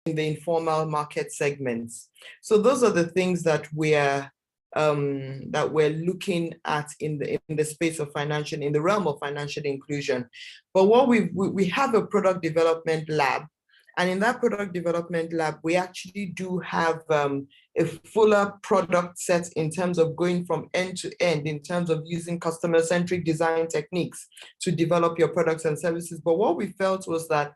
in the informal market segments. So those are the things that we're looking at in the space of in the realm of financial inclusion. But what we have a product development lab, and in that product development lab, we actually do have a fuller product set in terms of going from end to end, in terms of using customer-centric design techniques to develop your products and services. But what we felt was that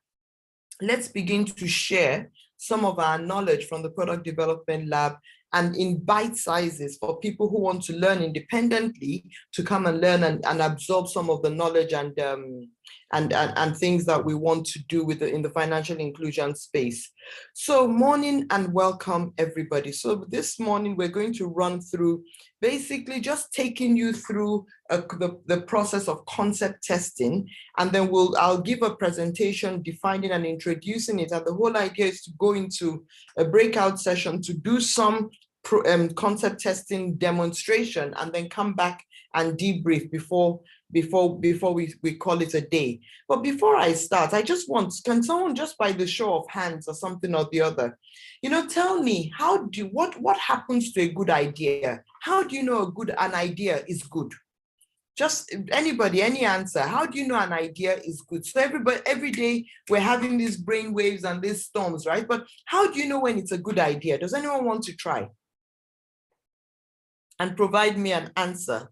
let's begin to share some of our knowledge from the product development lab, and in bite sizes for people who want to learn independently to come and learn and absorb some of the knowledge and things that we want to do in the financial inclusion space. So morning and welcome everybody. So this morning we're going to run through basically just taking you through the process of concept testing, and then I'll give a presentation defining and introducing it. And the whole idea is to go into a breakout session to do some concept testing demonstration, and then come back and debrief before we call it a day. But before I start, I just want, can someone just by the show of hands or something or the other, tell me, what happens to a good idea? How do you know an idea is good? Just anybody, any answer. How do you know an idea is good? So every day we're having these brain waves and these storms, right? But how do you know when it's a good idea? Does anyone want to try and provide me an answer?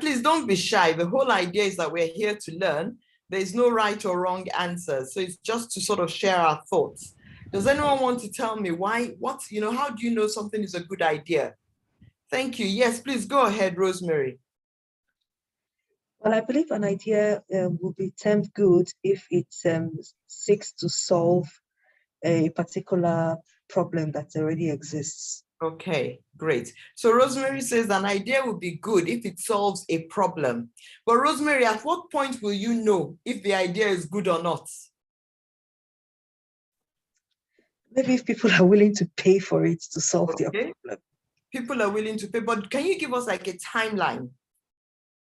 Please don't be shy. The whole idea is that we're here to learn. There's no right or wrong answer. So it's just to sort of share our thoughts. Does anyone want to tell me how do you know something is a good idea? Thank you. Yes, please go ahead, Rosemary. Well, I believe an idea will be termed good if it seeks to solve a particular problem that already exists. Okay, great. So Rosemary says an idea would be good if it solves a problem. But Rosemary, at what point will you know if the idea is good or not? Maybe if people are willing to pay for it to solve their problem. People are willing to pay, but can you give us like a timeline?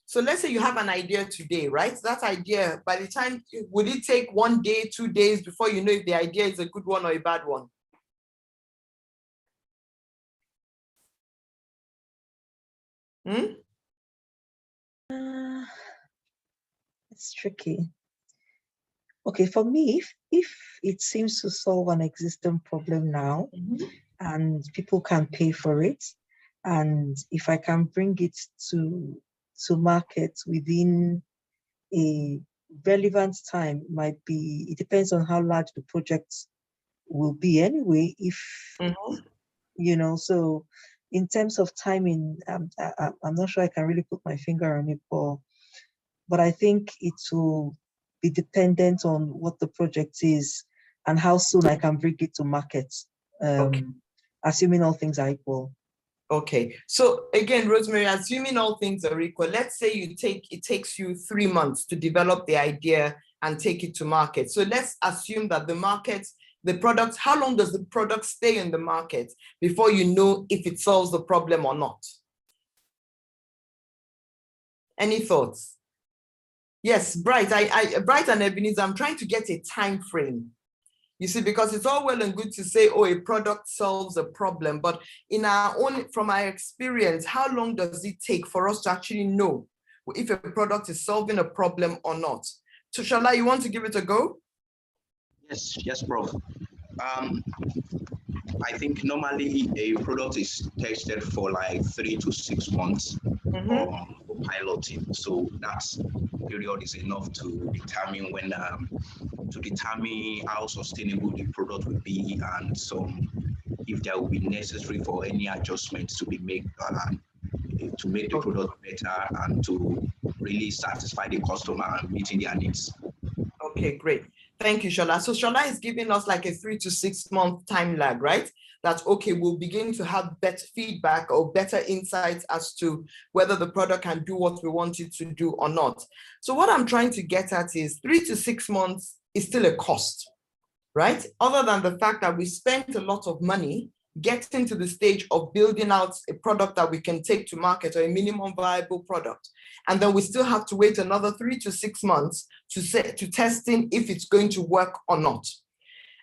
So let's say you have an idea today, right? That idea, by the time, would it take 1 day, 2 days before you know if the idea is a good one or a bad one? It's tricky. Okay, for me, if it seems to solve an existing problem now, and people can pay for it, and if I can bring it to market within a relevant time, it depends on how large the project will be anyway. So in terms of timing, I'm not sure I can really put my finger on it, but I think it will be dependent on what the project is and how soon I can bring it to market, assuming all things are equal. Okay, so again, Rosemary, assuming all things are equal, let's say it takes you 3 months to develop the idea and take it to market. So let's assume that how long does the product stay in the market before you know if it solves the problem or not? Any thoughts? Yes, Bright and Ebenezer, I'm trying to get a time frame. You see, because it's all well and good to say, oh, a product solves a problem, but from our experience, how long does it take for us to actually know if a product is solving a problem or not? So Shala, you want to give it a go? Yes, Prof. I think normally a product is tested for like 3 to 6 months for piloting. So that period is enough to determine how sustainable the product will be, and if there will be necessary for any adjustments to be made to make the product better and to really satisfy the customer and meeting their needs. Okay, great. Thank you, Shola. So Shola is giving us like a 3 to 6 month time lag, right? That, okay, we'll begin to have better feedback or better insights as to whether the product can do what we want it to do or not. So what I'm trying to get at is 3 to 6 months is still a cost, right? Other than the fact that we spent a lot of money getting to the stage of building out a product that we can take to market, or a minimum viable product. And then we still have to wait another 3 to 6 months to testing if it's going to work or not.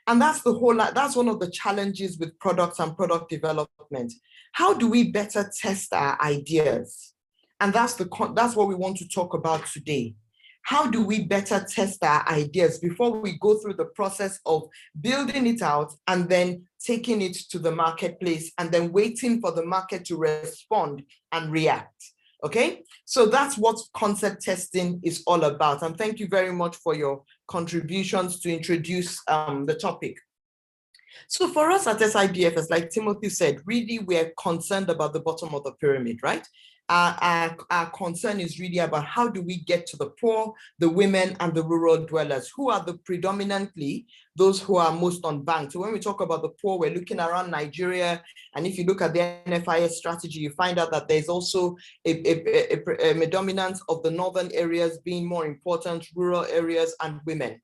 And that's that's one of the challenges with products and product development. How do we better test our ideas? And that's what we want to talk about today. How do we better test our ideas before we go through the process of building it out and then taking it to the marketplace and then waiting for the market to respond and react? Okay, so that's what concept testing is all about. And thank you very much for your contributions to introduce the topic. So for us at SIDFS, like Timothy said, really we're concerned about the bottom of the pyramid, right? Our concern is really about how do we get to the poor, the women, and the rural dwellers, who are the predominantly those who are most unbanked. So when we talk about the poor, we're looking around Nigeria. And if you look at the NFIS strategy, you find out that there's also a predominance of the northern areas being more important, rural areas, and women.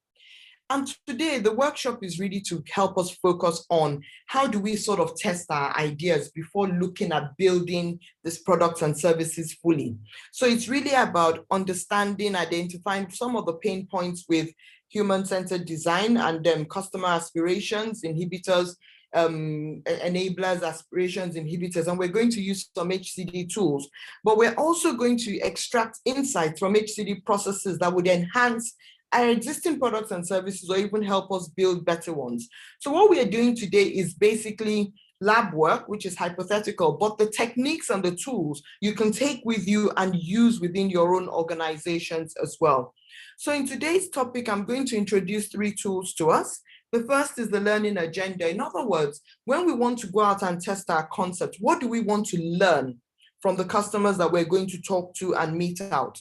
And today, the workshop is really to help us focus on how do we sort of test our ideas before looking at building these products and services fully. So it's really about understanding, identifying some of the pain points with human-centered design and customer aspirations, inhibitors, enablers, aspirations, inhibitors, and we're going to use some HCD tools, but we're also going to extract insights from HCD processes that would enhance our existing products and services or even help us build better ones. So what we are doing today is basically lab work, which is hypothetical, but the techniques and the tools you can take with you and use within your own organizations as well. So in today's topic, I'm going to introduce 3 tools to us. The first is the learning agenda. In other words, when we want to go out and test our concept, what do we want to learn from the customers that we're going to talk to and meet out?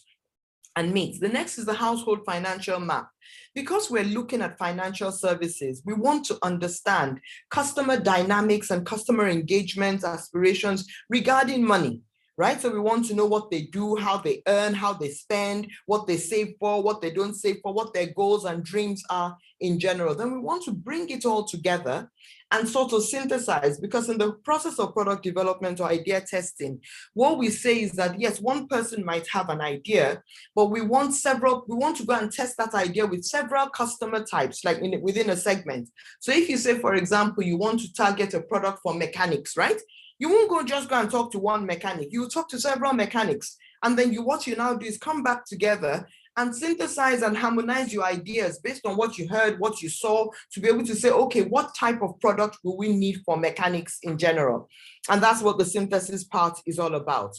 The next is the household financial map. Because we're looking at financial services, we want to understand customer dynamics and customer engagement aspirations regarding money, right? So we want to know what they do, how they earn, how they spend, what they save for, what they don't save for, what their goals and dreams are in general. Then we want to bring it all together and sort of synthesize, because in the process of product development or idea testing, what we say is that, yes, one person might have an idea, but we want to go and test that idea with several customer types, like within a segment. So if you say, for example, you want to target a product for mechanics, right? You won't just go and talk to one mechanic. You talk to several mechanics. And then what you now do is come back together and synthesize and harmonize your ideas based on what you heard, what you saw, to be able to say, okay, what type of product will we need for mechanics in general? And that's what the synthesis part is all about.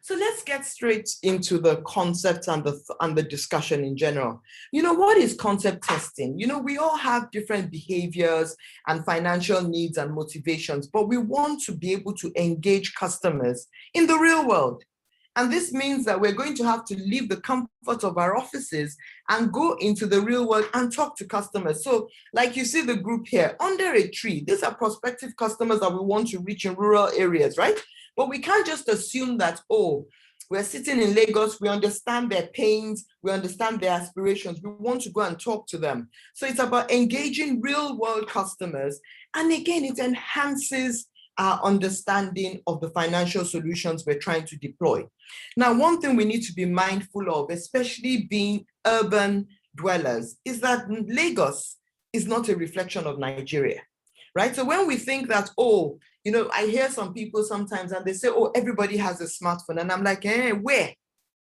So let's get straight into the concept and the discussion in general. What is concept testing? We all have different behaviors and financial needs and motivations, but we want to be able to engage customers in the real world. And this means that we're going to have to leave the comfort of our offices and go into the real world and talk to customers. So like you see the group here, under a tree, these are prospective customers that we want to reach in rural areas, right? But we can't just assume that, oh, we're sitting in Lagos, we understand their pains, we understand their aspirations, we want to go and talk to them. So it's about engaging real world customers. And again, it enhances our understanding of the financial solutions we're trying to deploy. Now, one thing we need to be mindful of, especially being urban dwellers, is that Lagos is not a reflection of Nigeria, right? So when we think that, oh, I hear some people sometimes and they say, oh, everybody has a smartphone. And I'm like, where?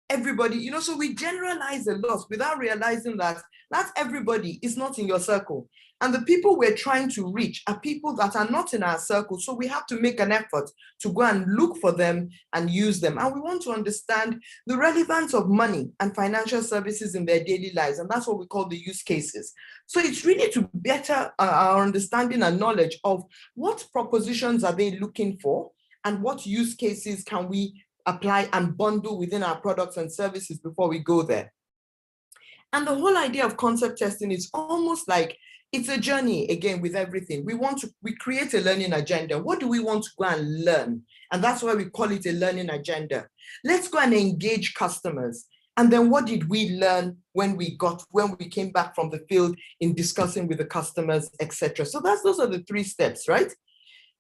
Everybody, so we generalize a lot without realizing that not everybody is not in your circle. And the people we're trying to reach are people that are not in our circle. So we have to make an effort to go and look for them and use them. And we want to understand the relevance of money and financial services in their daily lives. And that's what we call the use cases. So it's really to better our understanding and knowledge of what propositions are they looking for and what use cases can we apply and bundle within our products and services before we go there. And the whole idea of concept testing is almost like it's a journey, again, with everything. We create a learning agenda. What do we want to go and learn? And that's why we call it a learning agenda. Let's go and engage customers. And then what did we learn when we came back from the field in discussing with the customers, etc. So those are the 3 steps, right?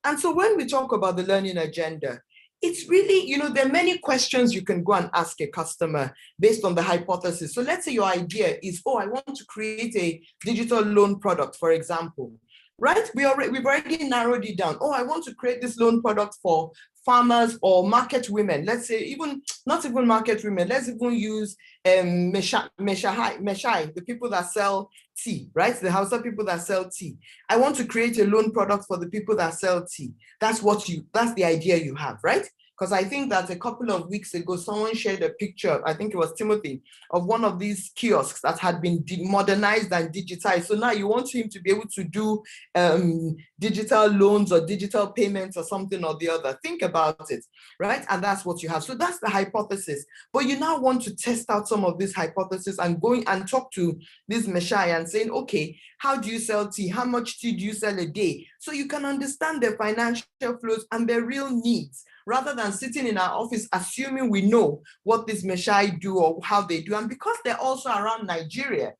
And so when we talk about the learning agenda, it's really, there are many questions you can go and ask a customer based on the hypothesis. So let's say your idea is, oh, I want to create a digital loan product, for example, right? We've already narrowed it down. Oh, I want to create this loan product for farmers or market women. Let's say not even market women. Let's even use Meshai, the people that sell tea, right? The Hausa people that sell tea. I want to create a loan product for the people that sell tea. That's the idea you have, right? Because I think that a couple of weeks ago, someone shared a picture, I think it was Timothy, of one of these kiosks that had been modernized and digitized. So now you want him to be able to do digital loans or digital payments or something or the other. Think about it, right? And that's what you have. So that's the hypothesis. But you now want to test out some of this hypothesis and going and talk to this Messiah and saying, okay, how do you sell tea? How much tea do you sell a day? So you can understand their financial flows and their real needs, rather than sitting in our office assuming we know what this Messiah do or how they do. And because they're also around Nigeria,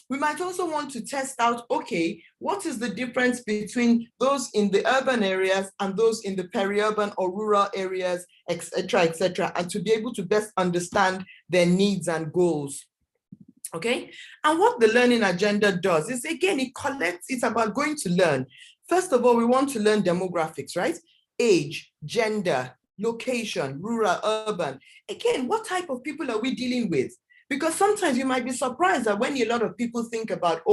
we might also want to test out, okay, what is the difference between those in the urban areas and those in the peri-urban or rural areas, et cetera, and to be able to best understand their needs and goals. Okay, and what the learning agenda does is, again, it's about going to learn. First of all, we want to learn demographics, right? Age, gender, location, rural, urban. Again, what type of people are we dealing with? Because sometimes you might be surprised that when a lot of people think about,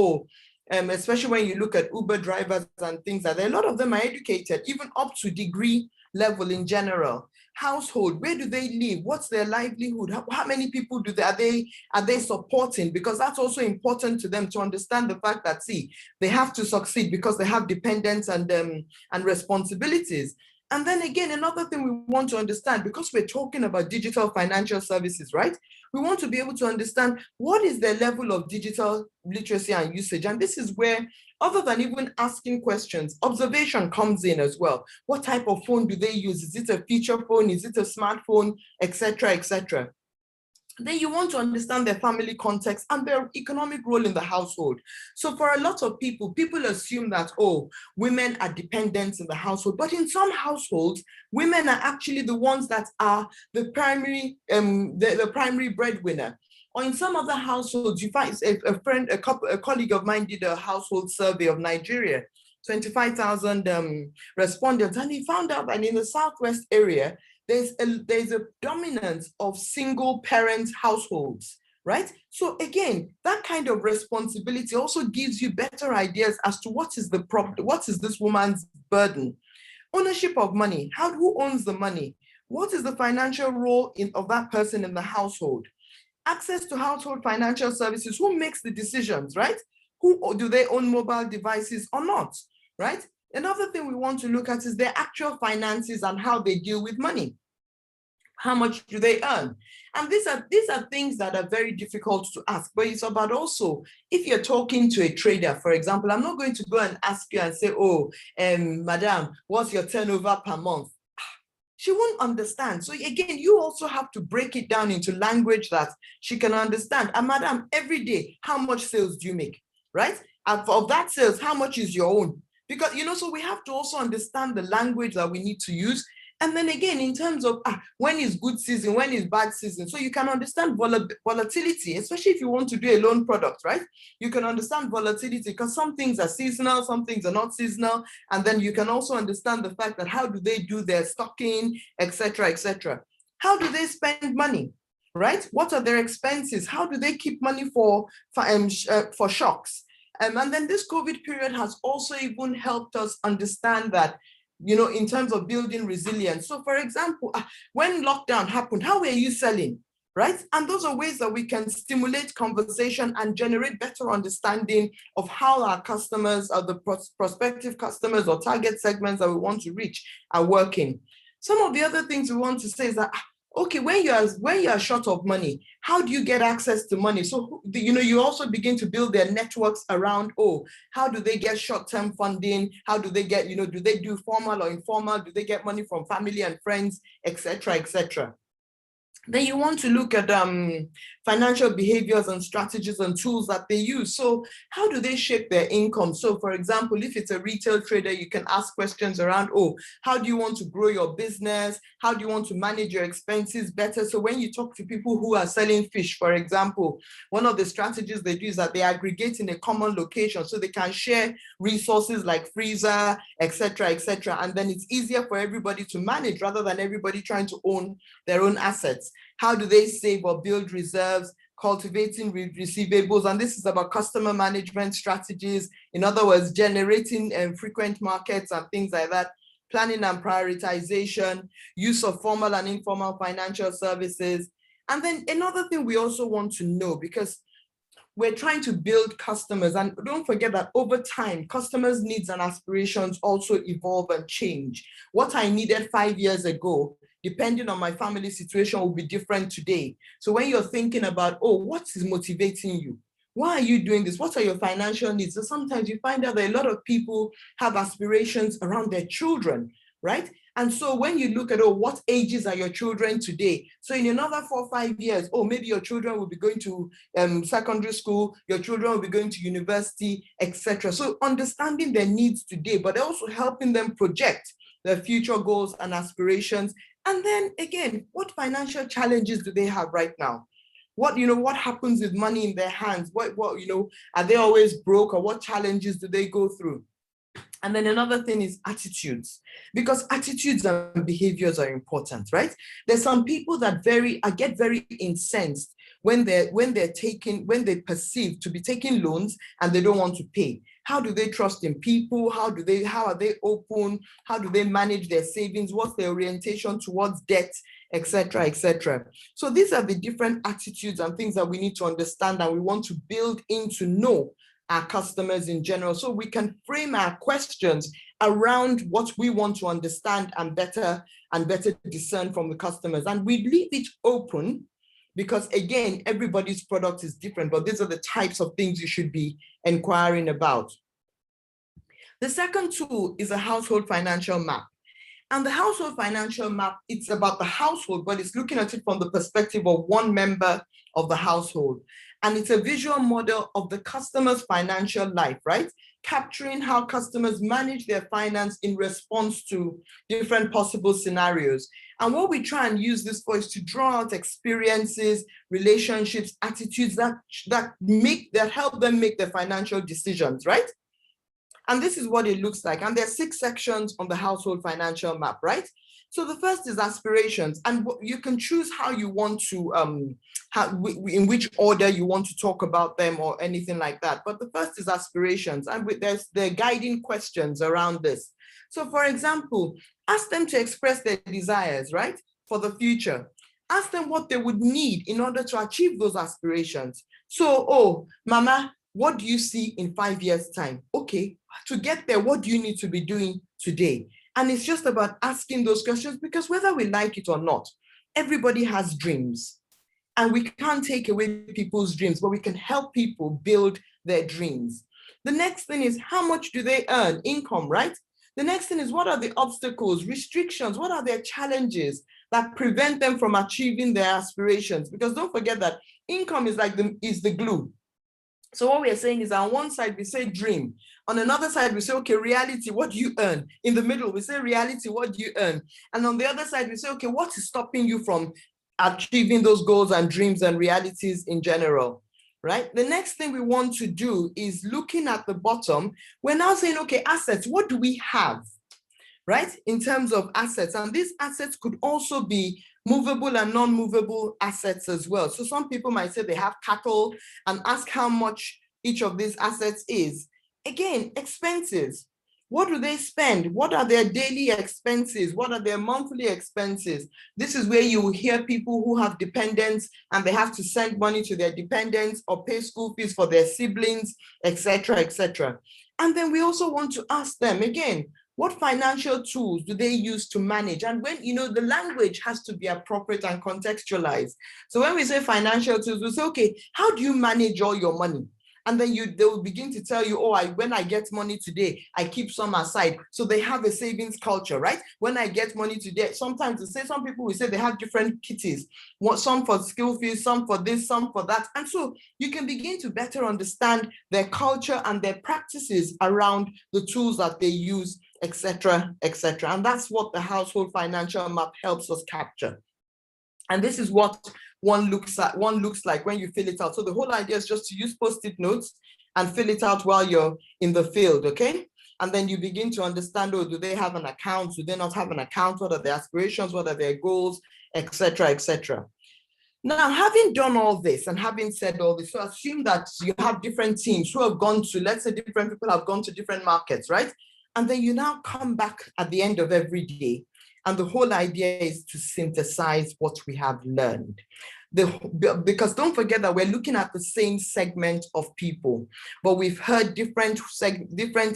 especially when you look at Uber drivers and things like that, a lot of them are educated, even up to degree level in general. Household, where do they live? What's their livelihood? How many people are they supporting? Because that's also important to them to understand the fact that, see, they have to succeed because they have dependents and responsibilities. And then again, another thing we want to understand, because we're talking about digital financial services, right? We want to be able to understand what is their level of digital literacy and usage. And this is where, other than even asking questions, observation comes in as well. What type of phone do they use? Is it a feature phone? Is it a smartphone, et cetera, et cetera? Then you want to understand their family context and their economic role in the household. So for a lot of people assume that, oh, women are dependents in the household, but in some households, women are actually the ones that are the primary, the primary breadwinner. Or in some other households, you find a colleague of mine did a household survey of Nigeria, 25,000 respondents, and he found out that in the Southwest area, there's a dominance of single parent households, right? So again, that kind of responsibility also gives you better ideas as to what is this woman's burden. Ownership of money, who owns the money? What is the financial role of that person in the household? Access to household financial services, who makes the decisions, right? Do they own mobile devices or not, right? Another thing we want to look at is their actual finances and how they deal with money. How much do they earn? And these are things that are very difficult to ask, but it's about also, if you're talking to a trader, for example, I'm not going to go and ask you and say, oh, madam, what's your turnover per month? She won't understand. So again, you also have to break it down into language that she can understand. And madam, every day, how much sales do you make, right? And of that sales, how much is your own? Because, so we have to also understand the language that we need to use. And then again, in terms of when is good season, when is bad season, so you can understand volatility, especially if you want to do a loan product, right? You can understand volatility because some things are seasonal, some things are not seasonal. And then you can also understand the fact that how do they do their stocking, et cetera, et cetera. How do they spend money, right? What are their expenses? How do they keep money for shocks? And then this COVID period has also even helped us understand that, in terms of building resilience. So for example, when lockdown happened, how were you selling, right? And those are ways that we can stimulate conversation and generate better understanding of how our customers, or the prospective customers or target segments that we want to reach, are working. Some of the other things we want to say is that, okay, when you are short of money, how do you get access to money? So, you also begin to build their networks around, how do they get short-term funding? How do they get, do they do formal or informal? Do they get money from family and friends, et cetera, et cetera? Then you want to look at financial behaviors and strategies and tools that they use. So how do they shape their income? So for example, if it's a retail trader, you can ask questions around, oh, how do you want to grow your business? How do you want to manage your expenses better? So when you talk to people who are selling fish, for example, one of the strategies they do is that they aggregate in a common location so they can share resources like freezer, etc., etc. And then it's easier for everybody to manage rather than everybody trying to own their own assets. How do they save or build reserves, cultivating receivables? And this is about customer management strategies. In other words, generating frequent markets and things like that, planning and prioritization, use of formal and informal financial services. And then another thing we also want to know, because we're trying to build customers, and don't forget that over time, customers' needs and aspirations also evolve and change. What I needed 5 years ago, depending on my family situation, will be different today. So when you're thinking about, oh, what is motivating you? Why are you doing this? What are your financial needs? So sometimes you find out that a lot of people have aspirations around their children, right? And so when you look at, oh, what ages are your children today? So in another 4 or 5 years, oh, maybe your children will be going to secondary school, your children will be going to university, etc. So understanding their needs today, but also helping them project their future goals and aspirations. And then again, what financial challenges do they have right now? What happens with money in their hands? Are they always broke, or what challenges do they go through? And then another thing is attitudes, because attitudes and behaviors are important, right? There's some people that get very incensed when they perceive to be taking loans and they don't want to pay. How do they trust in people? How are they open? How do they manage their savings? What's their orientation towards debt, etc., etc. So these are the different attitudes and things that we need to understand, and we want to build in to know our customers in general, so we can frame our questions around what we want to understand and better discern from the customers. And we leave it open because, again, everybody's product is different, but these are the types of things you should be inquiring about. The second tool is a household financial map. And the household financial map, it's about the household, but it's looking at it from the perspective of one member of the household. And it's a visual model of the customer's financial life, right? Capturing how customers manage their finance in response to different possible scenarios. And what we try and use this for is to draw out experiences, relationships, attitudes that help them make their financial decisions, right? And this is what it looks like. And there's 6 sections on the household financial map, right? So the first is aspirations, and you can choose how you want to, in which order you want to talk about them or anything like that. But the first is aspirations, and there's the guiding questions around this. So for example, ask them to express their desires, right, for the future. Ask them what they would need in order to achieve those aspirations. So, oh, Mama, what do you see in 5 years' time? Okay, to get there, what do you need to be doing today? And it's just about asking those questions, because whether we like it or not, everybody has dreams. And we can't take away people's dreams, but we can help people build their dreams. The next thing is, how much do they earn? Income, right? The next thing is, what are the obstacles, restrictions? What are their challenges that prevent them from achieving their aspirations? Because don't forget that income is the glue. So what we are saying is, on one side, we say dream. On another side, we say, okay, reality, what do you earn? In the middle, we say reality, what do you earn? And on the other side, we say, okay, what is stopping you from achieving those goals and dreams and realities in general, right? The next thing we want to do is, looking at the bottom, we're now saying, okay, assets, what do we have, right? In terms of assets, and these assets could also be movable and non-movable assets as well. So some people might say they have cattle and ask how much each of these assets is. Again, expenses. What do they spend? What are their daily expenses? What are their monthly expenses? This is where you will hear people who have dependents and they have to send money to their dependents or pay school fees for their siblings, etc., etc. And then we also want to ask them, again, what financial tools do they use to manage? And when, the language has to be appropriate and contextualized. So when we say financial tools, we say, okay, how do you manage all your money? And then they will begin to tell you, oh, when I get money today, I keep some aside. So they have a savings culture, right? When I get money today, sometimes they say, some people will say they have different kitties, some for skill fees, some for this, some for that. And so you can begin to better understand their culture and their practices around the tools that they use, etc., etc. And that's what the household financial map helps us capture. And this is what one looks like when you fill it out. So the whole idea is just to use Post-it notes and fill it out while you're in the field, okay? And then you begin to understand, oh, do they have an account? Do they not have an account? What are their aspirations? What are their goals, etc., etc. Now, having done all this and having said all this, so assume that you have different teams who have gone to, let's say different people have gone to different markets, right? And then you now come back at the end of every day. And the whole idea is to synthesize what we have learned. Because don't forget that we're looking at the same segment of people, but we've heard different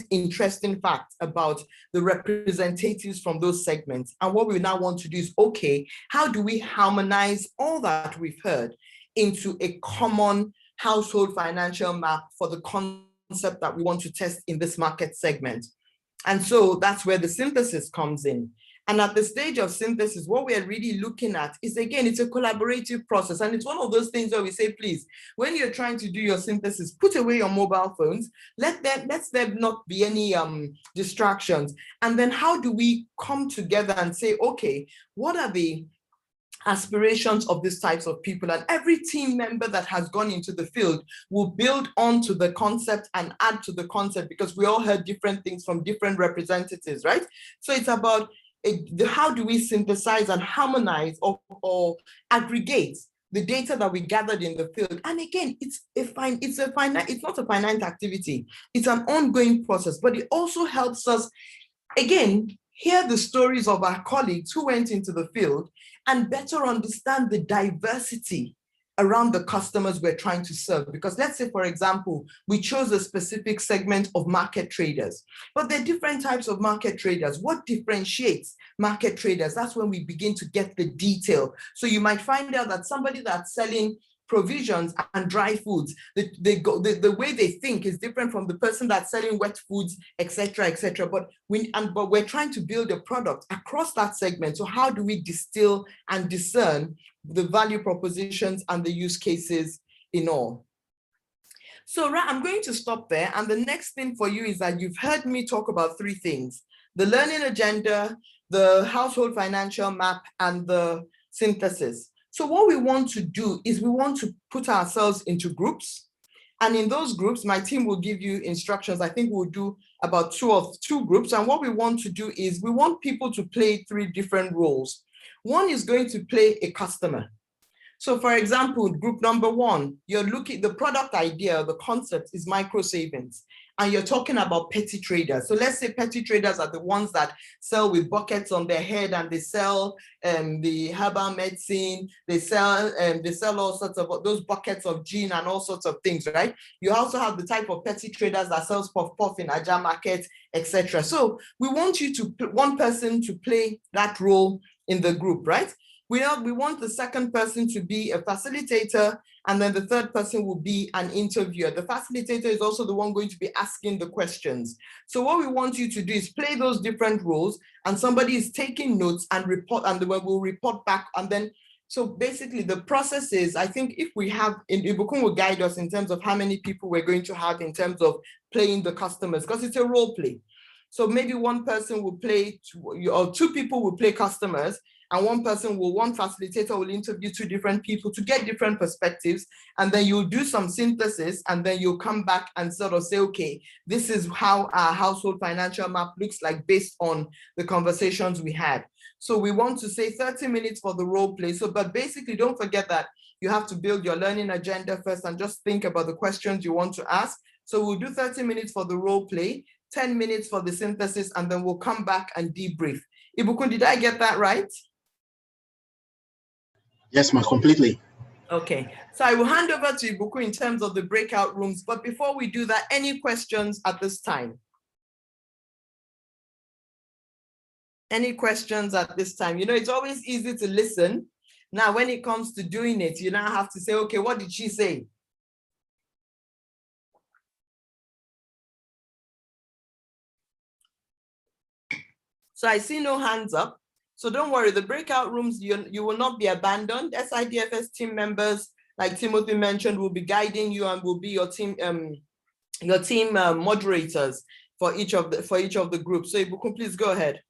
interesting facts about the representatives from those segments. And what we now want to do is, okay, how do we harmonize all that we've heard into a common household financial map for the concept that we want to test in this market segment? And so that's where the synthesis comes in. And at the stage of synthesis, what we are really looking at is, again, it's a collaborative process. And it's one of those things where we say, please, when you're trying to do your synthesis, put away your mobile phones, let there not be any distractions. And then how do we come together and say, okay, what are the aspirations of these types of people? And every team member that has gone into the field will build onto the concept and add to the concept, because we all heard different things from different representatives, right? So it's about how do we synthesize and harmonize or aggregate the data that we gathered in the field. And again, it's not a finite activity. It's an ongoing process, but it also helps us, again, hear the stories of our colleagues who went into the field and better understand the diversity around the customers we're trying to serve. Because let's say, for example, we chose a specific segment of market traders, but there are different types of market traders. What differentiates market traders? That's when we begin to get the detail. So you might find out that somebody that's selling provisions and dry foods, the way they think is different from the person that's selling wet foods, etc., etc. But we're trying to build a product across that segment. So how do we distill and discern the value propositions and the use cases in all? So I'm going to stop there. And the next thing for you is that you've heard me talk about three things: the learning agenda, the household financial map, and the synthesis. So what we want to do is we want to put ourselves into groups. And in those groups, my team will give you instructions. I think we'll do about two groups. And what we want to do is we want people to play three different roles. One is going to play a customer. So for example, group number one, you're looking, the product idea, the concept is micro savings. And you're talking about petty traders. So let's say petty traders are the ones that sell with buckets on their head, and they sell the herbal medicine, they sell all sorts of those buckets of gin and all sorts of things, right? You also have the type of petty traders that sells puff puff in Aja market, etc. So we want one person to play that role in the group, right? We want the second person to be a facilitator, and then the third person will be an interviewer. The facilitator is also the one going to be asking the questions. So what we want you to do is play those different roles, and somebody is taking notes and report, and we'll report back. And then, so basically the process is, I think if we have, Ibukun will guide us in terms of how many people we're going to have in terms of playing the customers, because it's a role play. So maybe one person will play, or two people will play customers, and one facilitator will interview two different people to get different perspectives. And then you'll do some synthesis, and then you'll come back and sort of say, okay, this is how our household financial map looks like based on the conversations we had. So we want to say 30 minutes for the role play. So, but basically don't forget that you have to build your learning agenda first and just think about the questions you want to ask. So we'll do 30 minutes for the role play, 10 minutes for the synthesis, and then we'll come back and debrief. Ibukun, did I get that right? Yes, ma'am, completely. Okay, so I will hand over to Ibuku in terms of the breakout rooms, but before we do that, any questions at this time? Any questions at this time? You know, it's always easy to listen. Now, when it comes to doing it, you now have to say, okay, what did she say? So I see no hands up. So don't worry, the breakout rooms, you will not be abandoned. SIDFS team members, like Timothy mentioned, will be guiding you and will be your team moderators for each of the groups. So Ibukun, please go ahead.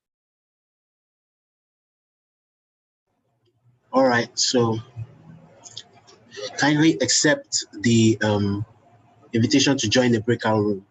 All right, so kindly accept the invitation to join the breakout room.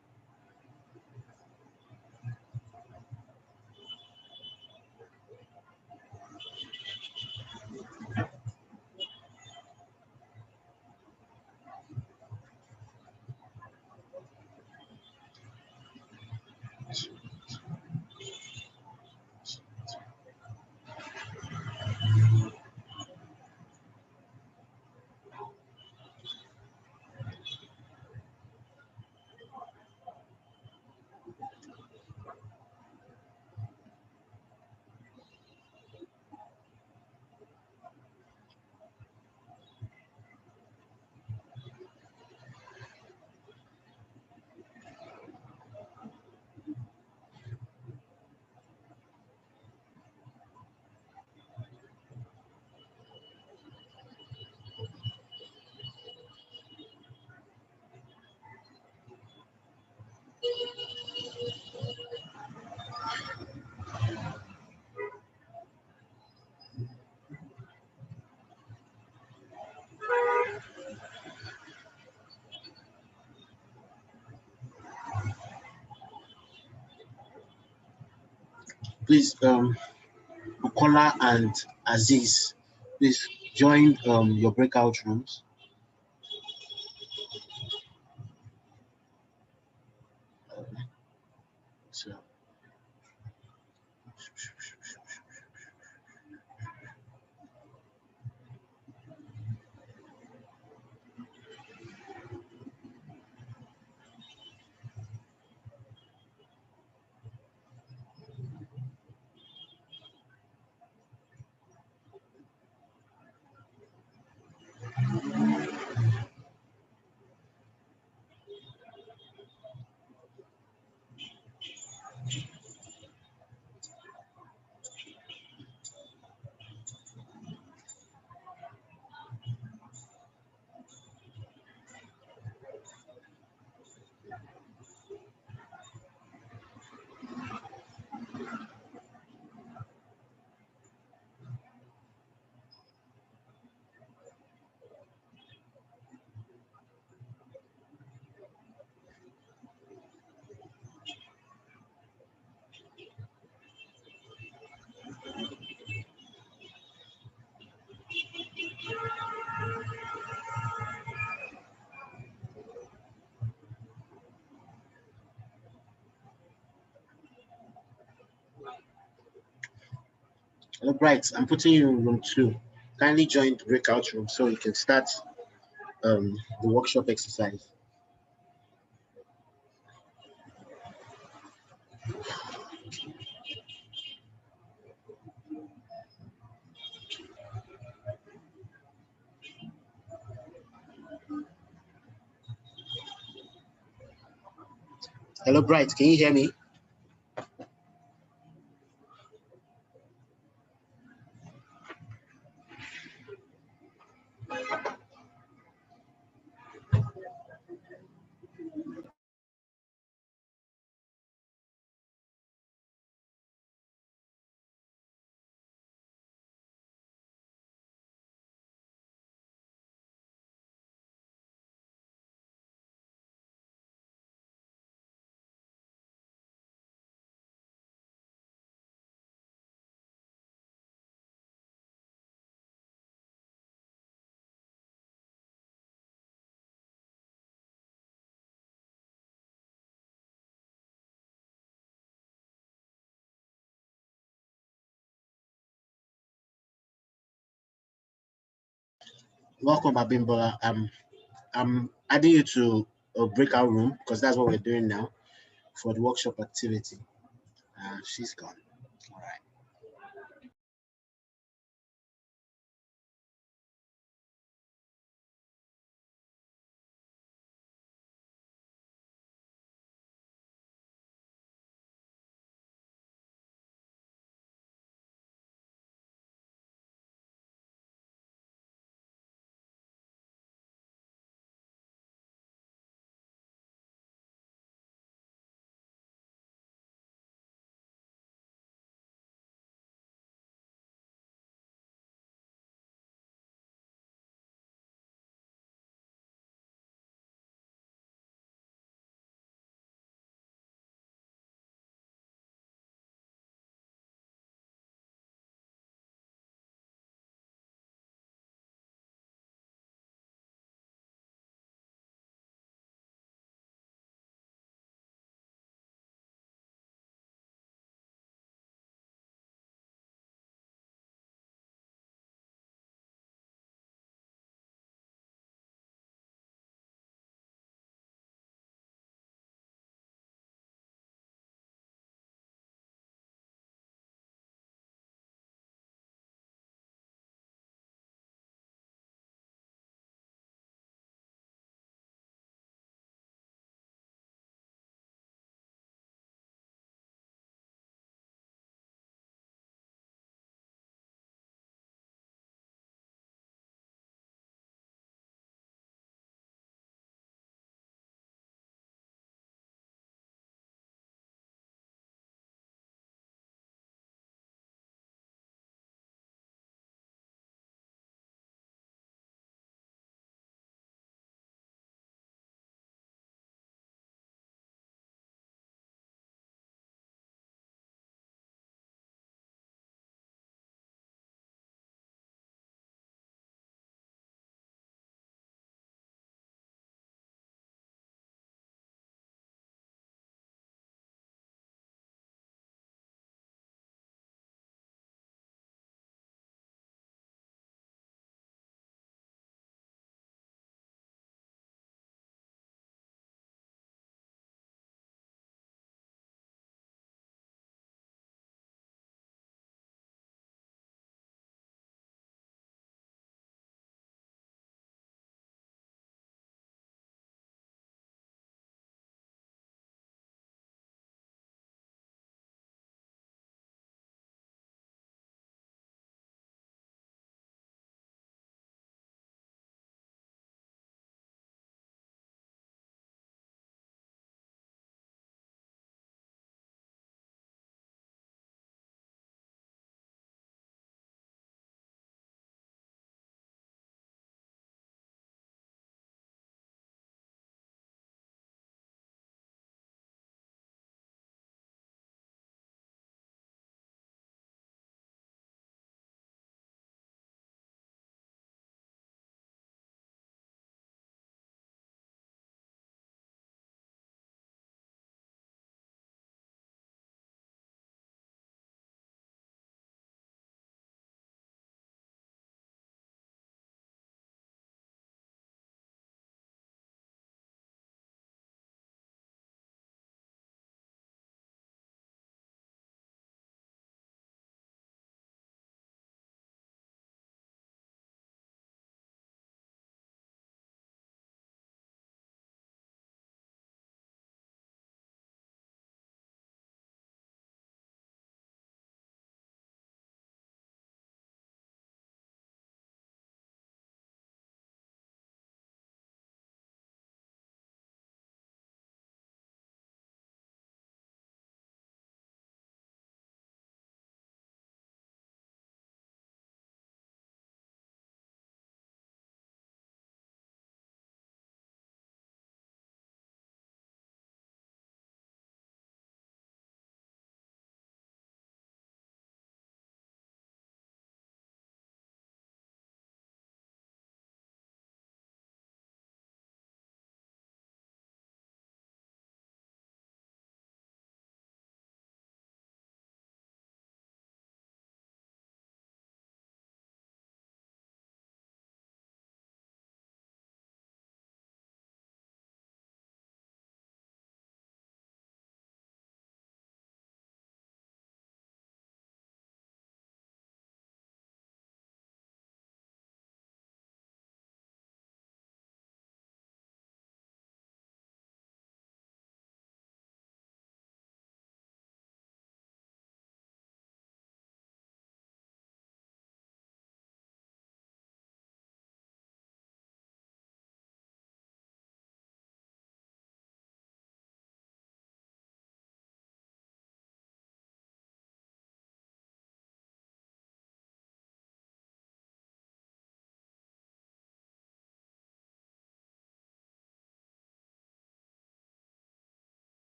Please, Bukola and Aziz, please join your breakout rooms. So, all right, I'm putting you in room 2. Kindly join the breakout room so you can start the workshop exercise. Hello, Bright, can you hear me? Welcome, Abimbola. I'm adding you to a breakout room because that's what we're doing now for the workshop activity. She's gone. All right.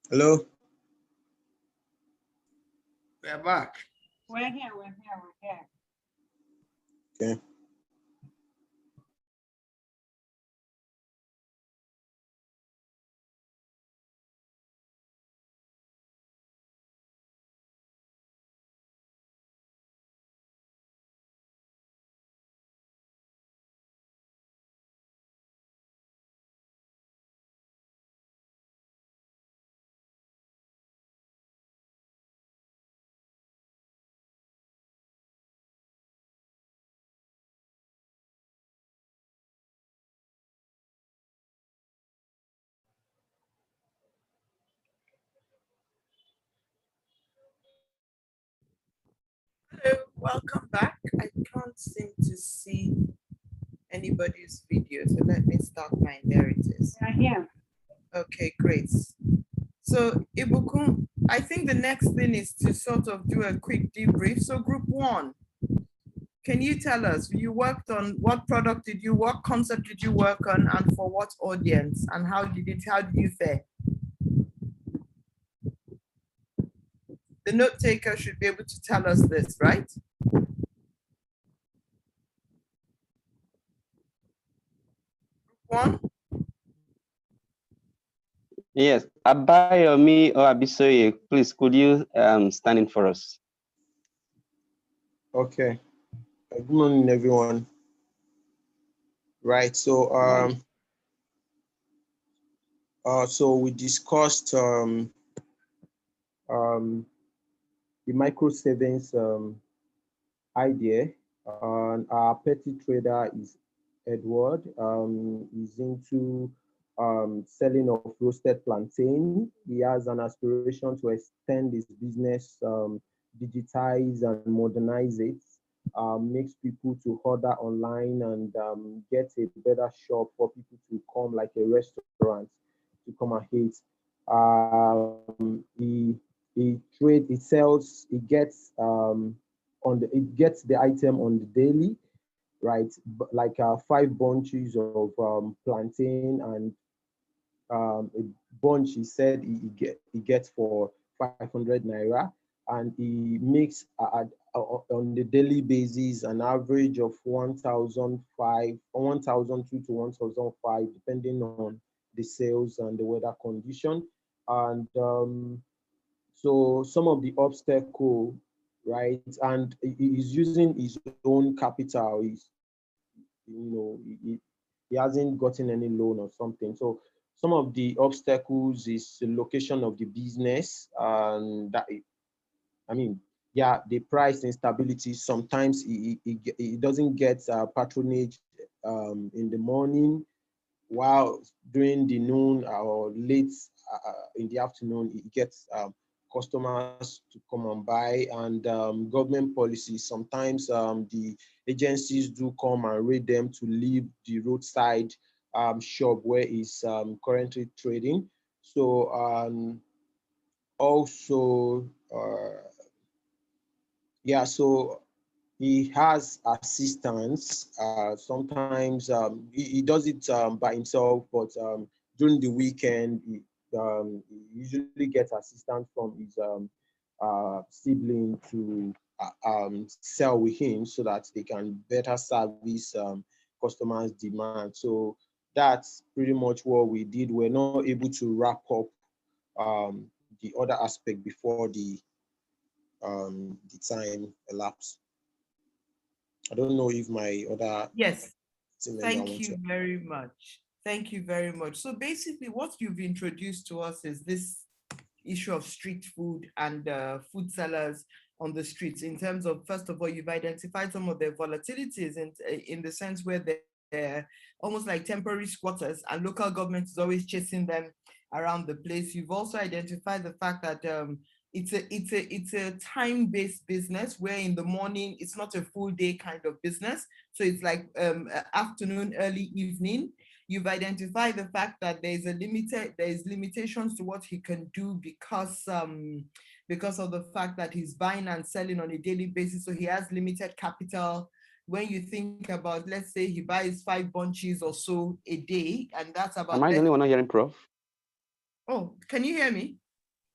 Hello? We're back. We're here. Okay. Hello, welcome back. I can't seem to see anybody's video, so let me start mine. There it is. We're here. Okay, great. So Ibukun, I think the next thing is to sort of do a quick debrief. So group one, can you tell us, you worked on what product did you, what concept did you work on, and for what audience, and how did you fare? The note taker should be able to tell us this, right? One? Yes, Abayomi or Abisoye, please, could you stand in for us? Okay. Good morning, everyone. Right. So we discussed the micro savings idea. Our petty trader is Edward. He's into selling of roasted plantain. He has an aspiration to extend his business, digitize and modernize it. Makes people to order online and get a better shop for people to come, like a restaurant, to come and eat. He sells, he gets it gets the item on the daily, right? Like 5 bunches of plantain and a bunch. He said he gets for 500 naira, and he makes on the daily basis an average of 1,005 or 1,002 to 1,005, depending on the sales and the weather condition. And so some of the obstacle, right? And he's using his own capital. He hasn't gotten any loan or something. So some of the obstacles is the location of the business, and I mean, yeah, the price instability. Sometimes he doesn't get patronage in the morning, while during the noon or late in the afternoon, he gets customers to come and buy. And government policies, sometimes the agencies do come and raid them to leave the roadside shop where he's currently trading. So also, yeah, so he has assistants. Sometimes he does it by himself, but during the weekend, he usually gets assistance from his sibling to sell with him so that they can better service customers' demand. So that's pretty much what we did. We're not able to wrap up the other aspect before the time elapsed. I don't know if my other Yes. team member Thank wants you to. very much. Thank you very much. So basically what you've introduced to us is this issue of street food and food sellers on the streets, in terms of, first of all, you've identified some of their volatilities in the sense where they're almost like temporary squatters and local government is always chasing them around the place. You've also identified the fact that it's a time-based business where in the morning it's not a full day kind of business. So it's like afternoon, early evening. You've identified the fact that there's limitations to what he can do because of the fact that he's buying and selling on a daily basis. So he has limited capital. When you think about, let's say he buys 5 bunches or so a day, and that's about. Am I the only one not hearing, Prof? Oh, can you hear me?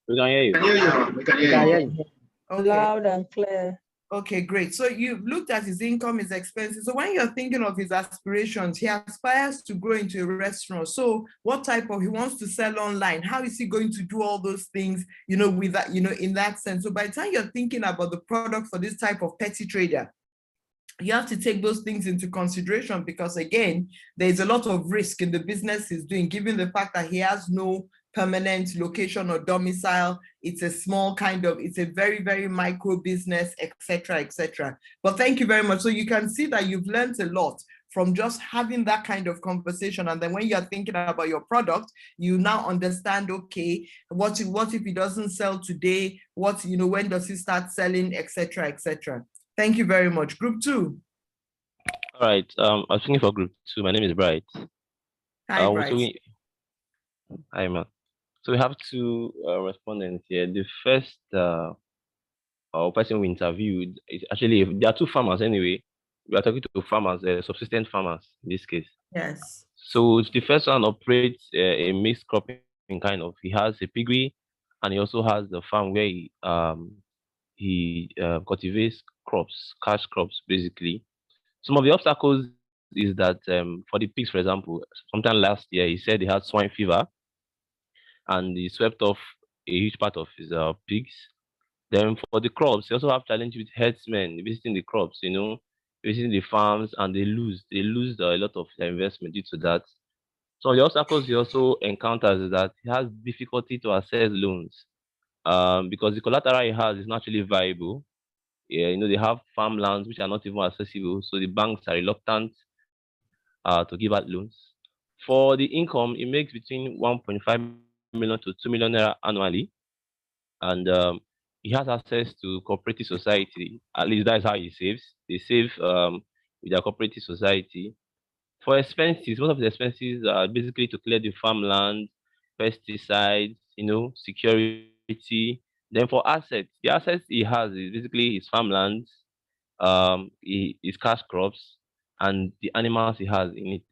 We can hear you. We can hear you. We can hear Can you. hear you. Okay. Loud and clear. Okay, great. So you've looked at his income, his expenses. So when you're thinking of his aspirations, he aspires to grow into a restaurant. So what type of, he wants to sell online. How is he going to do all those things, with that, in that sense? So by the time you're thinking about the product for this type of petty trader, you have to take those things into consideration, because again, there's a lot of risk in the business he's doing, given the fact that he has no permanent location or domicile. It's a small it's a very, very micro business, etc., etc. But thank you very much. So you can see that you've learned a lot from just having that kind of conversation. And then when you're thinking about your product, you now understand, okay, what if it doesn't sell today? When does it start selling, etc., etc. Thank you very much. Group 2. All right. I was thinking for group 2. My name is Bright. Hi, Bright. Hi, man. So we have two respondents here. The first person we interviewed is actually, there are two farmers anyway. We are talking to farmers, subsistence farmers in this case. Yes. So the first one operates a mixed cropping kind of. He has a piggery, and he also has the farm where he cultivates crops, cash crops, basically. Some of the obstacles is that for the pigs, for example, sometime last year, he said he had swine fever, and he swept off a huge part of his pigs. Then for the crops, they also have challenge with herdsmen visiting the crops, visiting the farms, and they lose a lot of their investment due to that. So the obstacles he also encounters is that he has difficulty to access loans, because the collateral he has is not actually viable. Yeah, they have farmlands which are not even accessible, so the banks are reluctant to give out loans. For the income, it makes between 1.5 million to 2 million naira annually, and he has access to cooperative society. At least that's how he saves. They save with their cooperative society. For expenses, most of the expenses are basically to clear the farmland, pesticides, security. Then for assets, the assets he has is basically his farmlands, his cash crops, and the animals he has in it.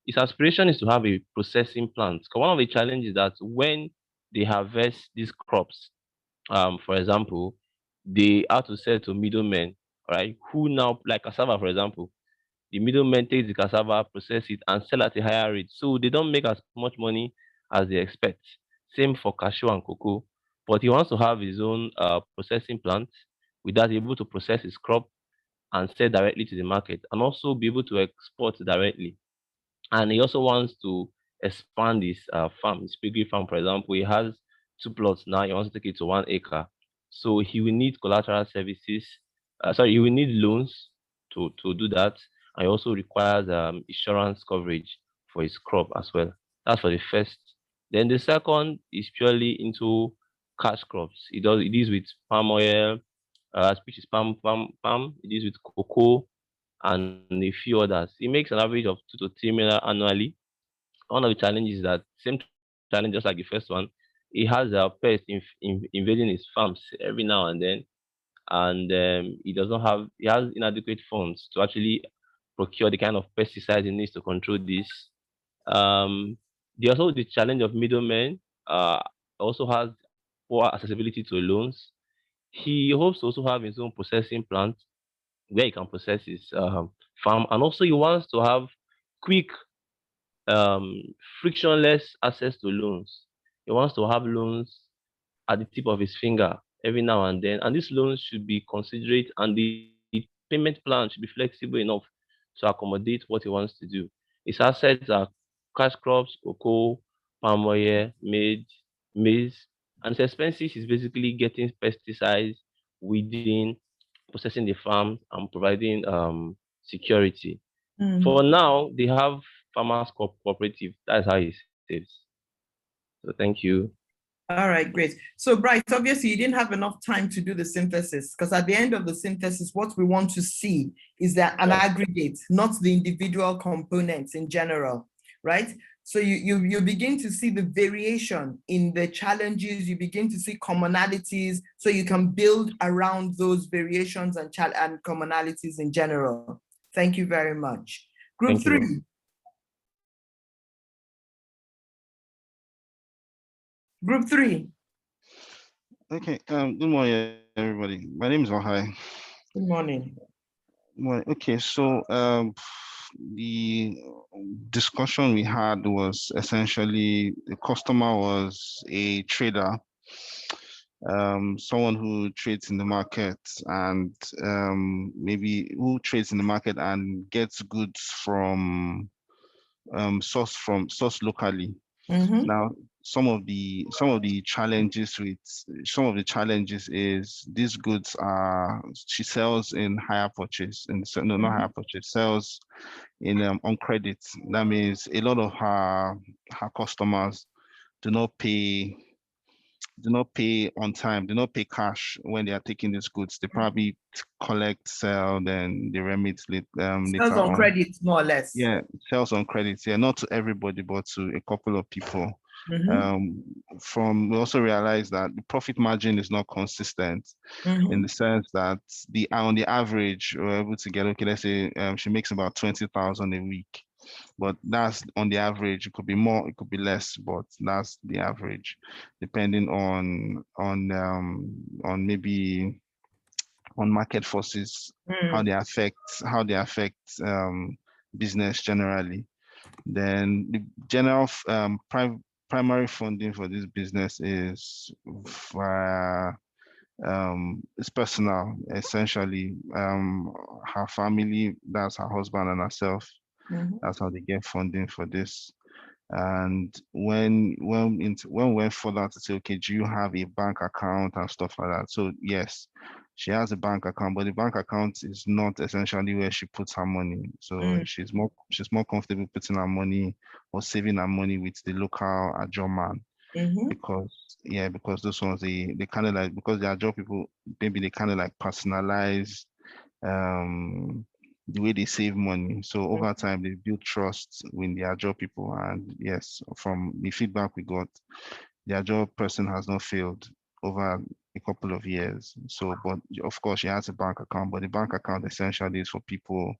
His aspiration is to have a processing plant. 'Cause one of the challenges is that when they harvest these crops, for example, they have to sell to middlemen, right? Who now, like cassava, for example, the middlemen take the cassava, process it, and sell at a higher rate. So they don't make as much money as they expect. Same for cashew and cocoa. But he wants to have his own processing plant with that able to process his crop and sell directly to the market, and also be able to export directly. And he also wants to expand his farm, his piggery farm, for example. He has 2 plots now. He wants to take it to 1 acre. So he will need collateral services. He will need loans to do that. And he also requires insurance coverage for his crop as well. That's for the first. Then the second is purely into cash crops. It is with palm oil, which is palm. It is with cocoa and a few others. He makes an average of 2 to 3 million annually. One of the challenges is that same challenge, just like the first one, he has a pest invading his farms every now and then, and he has inadequate funds to actually procure the kind of pesticides he needs to control this. There's also the challenge of middlemen. Also has poor accessibility to loans. He hopes to also have his own processing plant where he can process his farm, and also he wants to have quick, um, frictionless access to loans. He wants to have loans at the tip of his finger every now and then, and these loans should be considerate, and the payment plan should be flexible enough to accommodate what he wants to do. His assets are cash crops, cocoa, palm oil, maize, and his expenses is basically getting pesticides, weeding, processing the farm, and providing security. For now, they have farmers cooperative. That's how he saves. So thank you. All right, great. So Bright, obviously you didn't have enough time to do the synthesis, because at the end of the synthesis, what we want to see is that an aggregate, not the individual components in general, right? So you begin to see the variation in the challenges, you begin to see commonalities, so you can build around those variations and commonalities in general. Thank you very much. Group 3. Group 3. Okay. Good morning, everybody. My name is Ohai. Good morning. Well, okay. So, the discussion we had was essentially the customer was a trader, someone who trades in the market and maybe who trades in the market and gets goods from source locally. Mm-hmm. Now, some of the challenges is these goods are she sells in higher purchase no, not higher purchase, sells in on credit. That means a lot of her customers do not pay on time, do not pay cash when they are taking these goods. They probably collect, sell, then they remit Sells later on on. credit, more or less. Yeah, sales on credit. Yeah, not to everybody, but to a couple of people. Mm-hmm. We also realize that the profit margin is not consistent in the sense that on the average, we're able to get, okay, let's say she makes about 20,000 a week, but that's on the average. It could be more, it could be less, but that's the average, depending on maybe on market forces, how they affect business generally. Then the general primary funding for this business is it's personal, essentially. Her family, that's her husband and herself. That's how they get funding for this. And when we went further to say, okay, do you have a bank account and stuff like that? So yes, she has a bank account, but the bank account is not essentially where she puts her money. So she's more comfortable putting her money or saving her money with the local Ajo man. Because those ones they kind of like, because they are job people, maybe they kind of like personalize the way they save money. So over time they build trust with the Ajo people. And yes, from the feedback we got, the Ajo person has not failed over a couple of years. So, but of course she has a bank account, but the bank account essentially is for people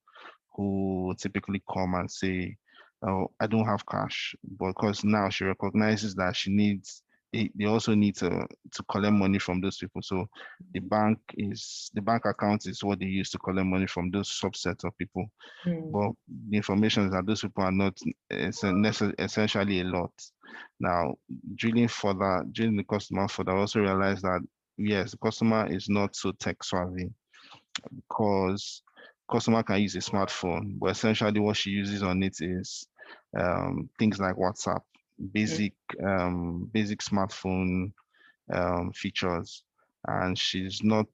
who typically come and say, oh, I don't have cash, but because now she recognizes that they also need to collect money from those people. So the bank account is what they use to collect money from those subsets of people. But the information is that those people are not essentially a lot. Now, drilling the customer further, I also realized that yes, the customer is not so tech savvy, because customer can use a smartphone, but essentially what she uses on it is things like WhatsApp, basic smartphone features, and she's not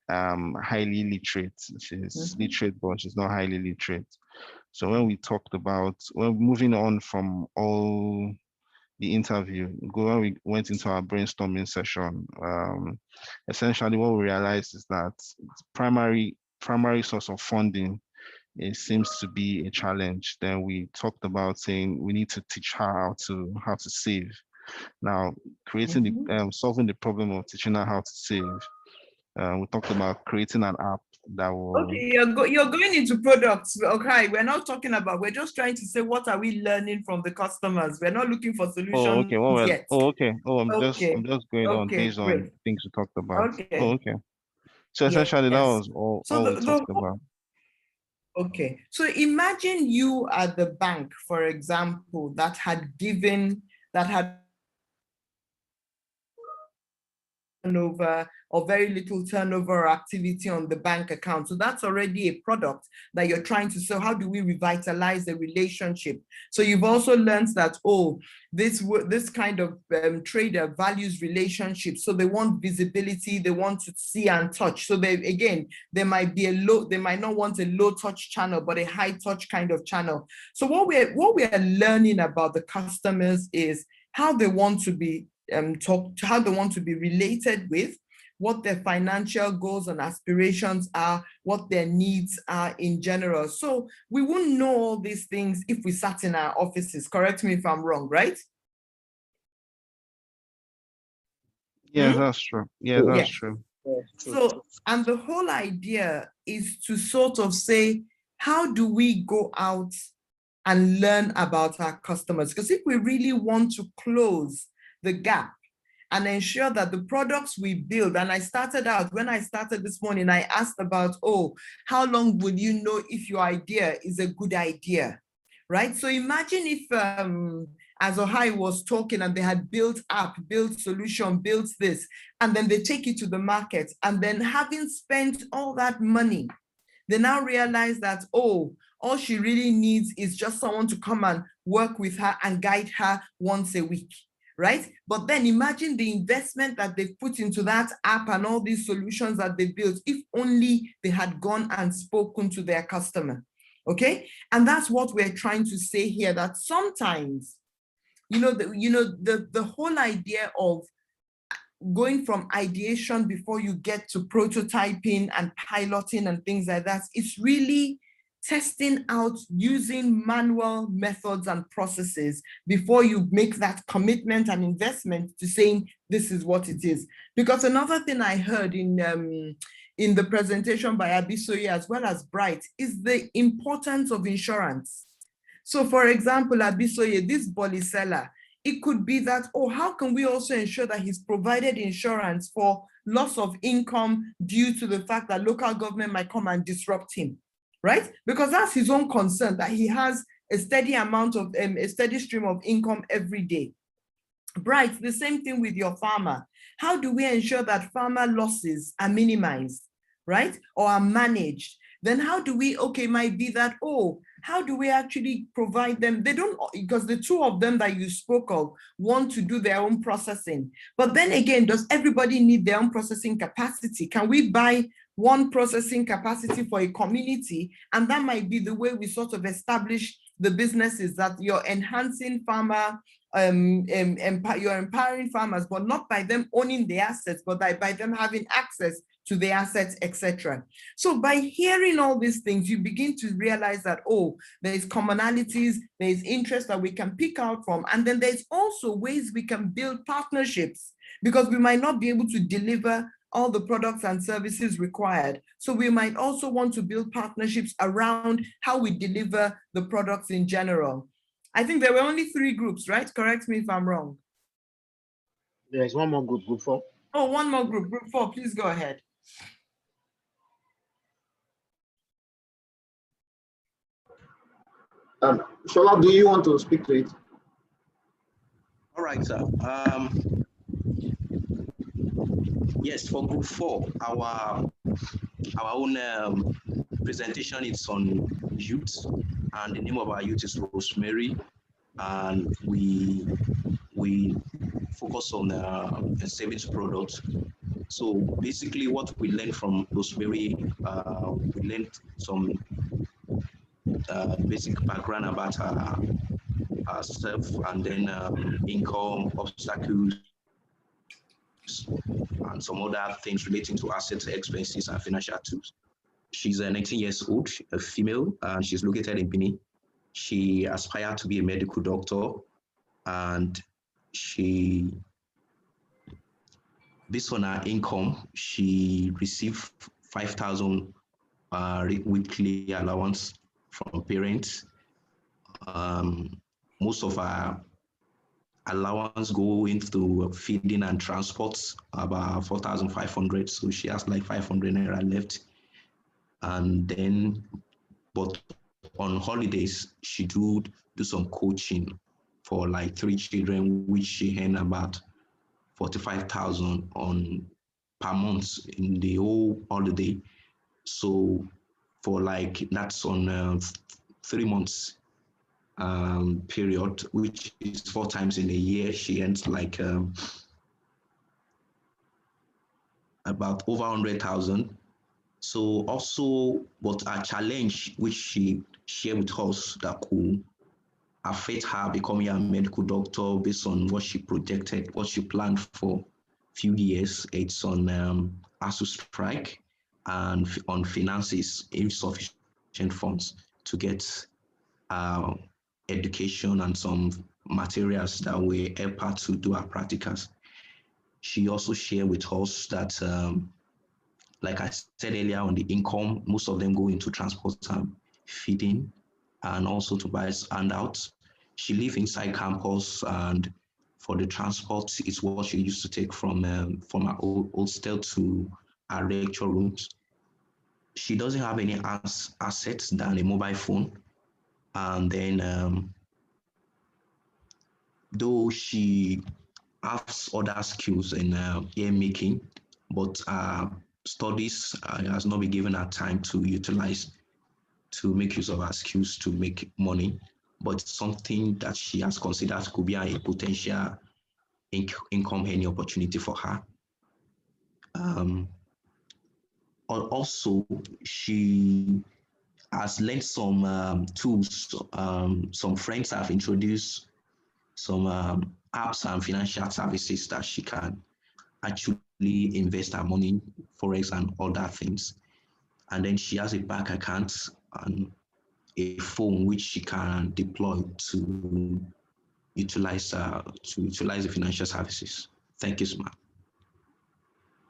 highly literate. She's literate, but she's not highly literate. So when we moving on from all the interview, when we went into our brainstorming session, essentially what we realized is that primary source of funding, it seems to be a challenge. Then we talked about saying we need to teach her how to save. Now, solving the problem of teaching her how to save. We talked about creating an app that will. Okay, you're going into products. Okay, we're just trying to say, what are we learning from the customers? We're not looking for solutions yet. Okay. I'm just going on based on things we talked about. Okay. Okay. So essentially that was all we talked about. Okay. So imagine you at the bank, for example, that had turnover or very little turnover or activity on the bank account. So that's already a product that you're trying to sell. How do we revitalize the relationship? So you've also learned that, this kind of trader values relationships. So they want visibility, they want to see and touch. So they might not want a low touch channel, but a high touch kind of channel. So what we are learning about the customers is how they want to be how they want to be related with, what their financial goals and aspirations are, what their needs are in general. So we wouldn't know all these things if we sat in our offices. Correct me if I'm wrong, right? Yeah, that's true. Yeah, that's true. So, and the whole idea is to sort of say, how do we go out and learn about our customers? Because if we really want to close the gap and ensure that the products we build, and I started out, when I started this morning, I asked about, oh, how long will you know if your idea is a good idea, right? So imagine if, as Ohai was talking, and they had built app, built solution, built this, and then they take it to the market, and then having spent all that money, they now realize that, oh, all she really needs is just someone to come and work with her and guide her once a week, right? But then imagine the investment that they've put into that app and all these solutions that they built, if only they had gone and spoken to their customer, okay? And that's what we're trying to say here, that sometimes, the whole idea of going from ideation before you get to prototyping and piloting and things like that, it's really testing out using manual methods and processes before you make that commitment and investment to saying this is what it is. Because another thing I heard in the presentation by Abisoye as well as Bright is the importance of insurance. So for example, Abisoye, this Bolisela, it could be that, oh, how can we also ensure that he's provided insurance for loss of income due to the fact that local government might come and disrupt him, right? Because that's his own concern, that he has a steady amount of, a steady stream of income every day. Bright, the same thing with your farmer. How do we ensure that farmer losses are minimized, right? Or are managed? Then how do we, okay, might be that, oh, how do we actually provide them? They don't, because the two of them that you spoke of want to do their own processing. But then again, does everybody need their own processing capacity? Can we buy one processing capacity for a community? And that might be the way we sort of establish the businesses, that you're enhancing farmer, you're empowering farmers, but not by them owning the assets, but by them having access to the assets, etc. So by hearing all these things, you begin to realize that, oh, there's commonalities, there's interest that we can pick out from, and then there's also ways we can build partnerships, because we might not be able to deliver all the products and services required. So we might also want to build partnerships around how we deliver the products in general. I think there were only 3 groups, right? Correct me if I'm wrong. There's one more group, group 4. Oh, one more group, group 4, please go ahead. Shola, do you want to speak to it? All right, sir. Yes, for group 4, our own presentation is on youth, and the name of our youth is Rosemary, and we focus on savings products. So basically, what we learned from Rosemary, we learned some basic background about herself, and then income, obstacles, and some other things relating to assets, expenses, and financial tools. She's 19 years old, a female, and she's located in Benin. She aspired to be a medical doctor, and based on her income, she received 5,000 weekly allowance from parents. Most of our allowance go into feeding and transport, about 4,500. So she has like 500 naira left. And then, but on holidays, she do some coaching for like 3 children, which she earned about 45,000 per month in the whole holiday. So for like, that's on 3 months period, which is 4 times in a year. She earns like about over 100,000. So also, but a challenge which she shared with us that could affect her becoming a medical doctor based on what she projected, what she planned for few years. It's on ASU strike and on finances, insufficient funds to get education and some materials that will help her to do her practicals. She also shared with us that, like I said earlier, on the income, most of them go into transport and feeding, and also to buy handouts. She lives inside campus, and For the transport, it's what she used to take from our hostel to our lecture rooms. She doesn't have any assets than a mobile phone. And then, though she has other skills in ear making, but studies has not been given her time to make use of her skills to make money. But something that she has considered could be a potential income earning opportunity for her. Also, she has learned some tools. Some friends have introduced some apps and financial services that she can actually invest her money, forex and other things. And then she has a bank account and a phone which she can deploy to utilize the financial services. Thank you, Sma.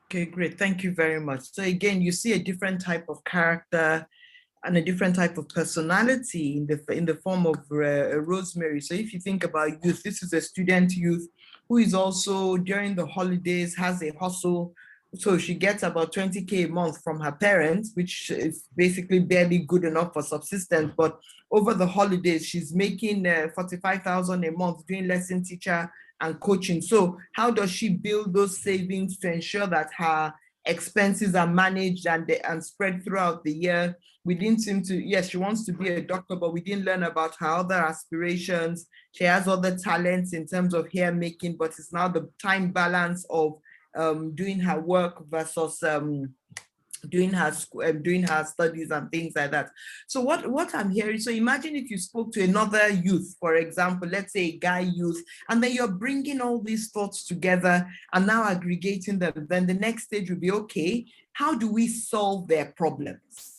Okay, great. Thank you very much. So again, you see a different type of character and a different type of personality in the form of Rosemary. So if you think about youth, this is a student youth who is also during the holidays has a hustle. So she gets about 20K a month from her parents, which is basically barely good enough for subsistence. But over the holidays, she's making 45,000 a month doing lesson teacher and coaching. So how does she build those savings to ensure that her expenses are managed and spread throughout the year? We didn't seem to, yes, she wants to be a doctor, but we didn't learn about her other aspirations. She has other talents in terms of hair making, but it's now the time balance of doing her work versus doing her studies and things like that. So what I'm hearing, so imagine if you spoke to another youth, for example, let's say a guy youth, and then you're bringing all these thoughts together and now aggregating them. Then the next stage would be, okay, how do we solve their problems?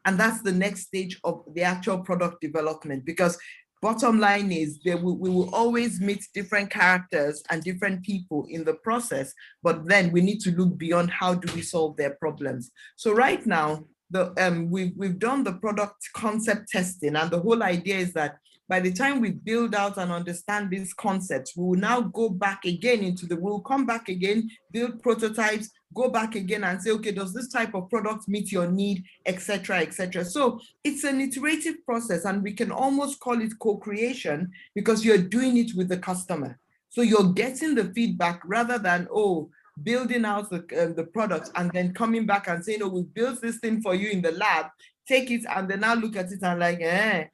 And that's the next stage of the actual product development, because bottom line is that we will always meet different characters and different people in the process, but then we need to look beyond how do we solve their problems. So right now, we've done the product concept testing, and the whole idea is that by the time we build out and understand these concepts, we will now go back again we'll come back again, build prototypes, go back again and say, okay, does this type of product meet your need, etc., etc. So it's an iterative process, and we can almost call it co-creation because you're doing it with the customer. So you're getting the feedback rather than, building out the product and then coming back and saying, we built this thing for you in the lab, take it and then now look at it and like,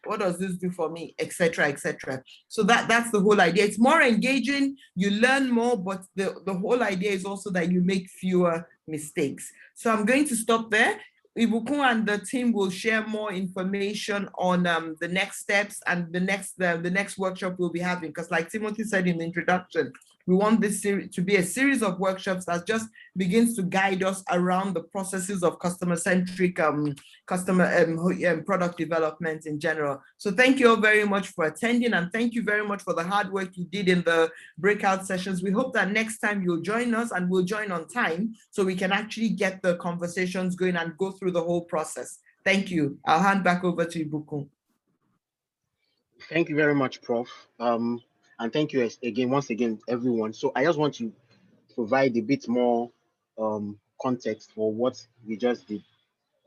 what does this do for me, etc., etc. So that's the whole idea. It's more engaging, you learn more, but the whole idea is also that you make fewer mistakes. So I'm going to stop there. Ibukun and the team will share more information on the next steps and the next workshop we'll be having, because like Timothy said in the introduction, we want this series to be a series of workshops that just begins to guide us around the processes of customer-centric product development in general. So thank you all very much for attending, and thank you very much for the hard work you did in the breakout sessions. We hope that next time you'll join us, and we'll join on time so we can actually get the conversations going and go through the whole process. Thank you. I'll hand back over to Ibukun. Thank you very much, Prof. And thank you once again, everyone. So I just want to provide a bit more context for what we just did.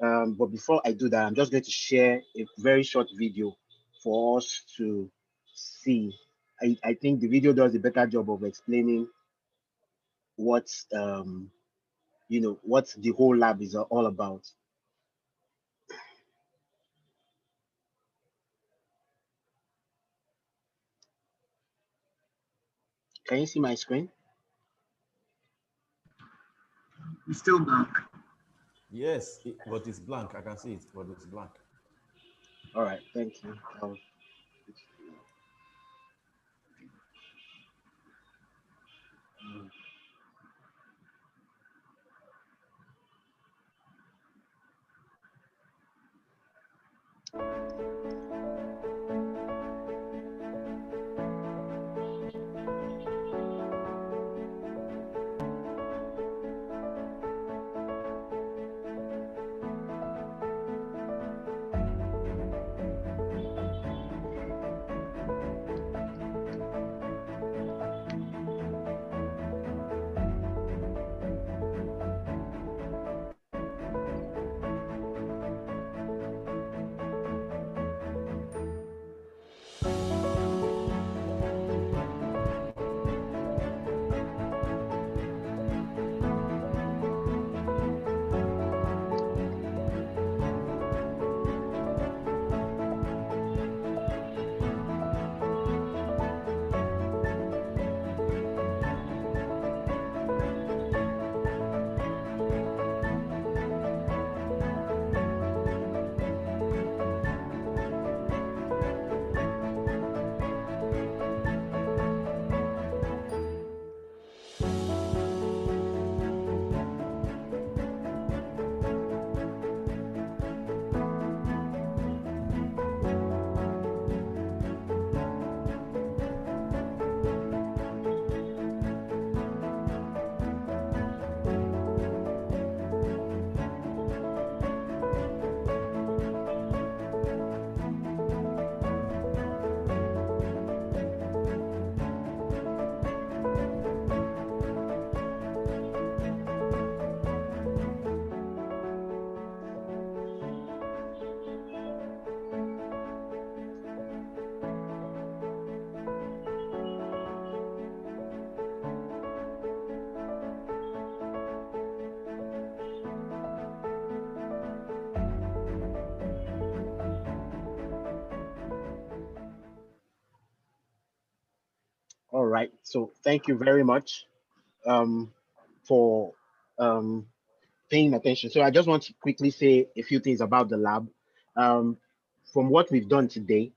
But before I do that, I'm just going to share a very short video for us to see. I think the video does a better job of explaining what what the whole lab is all about. Can you see my screen? It's still blank. Yes, but it's blank. I can see it, but it's blank. All right, thank you. All right. So thank you very much for paying attention. So I just want to quickly say a few things about the lab. Um, from what we've done today,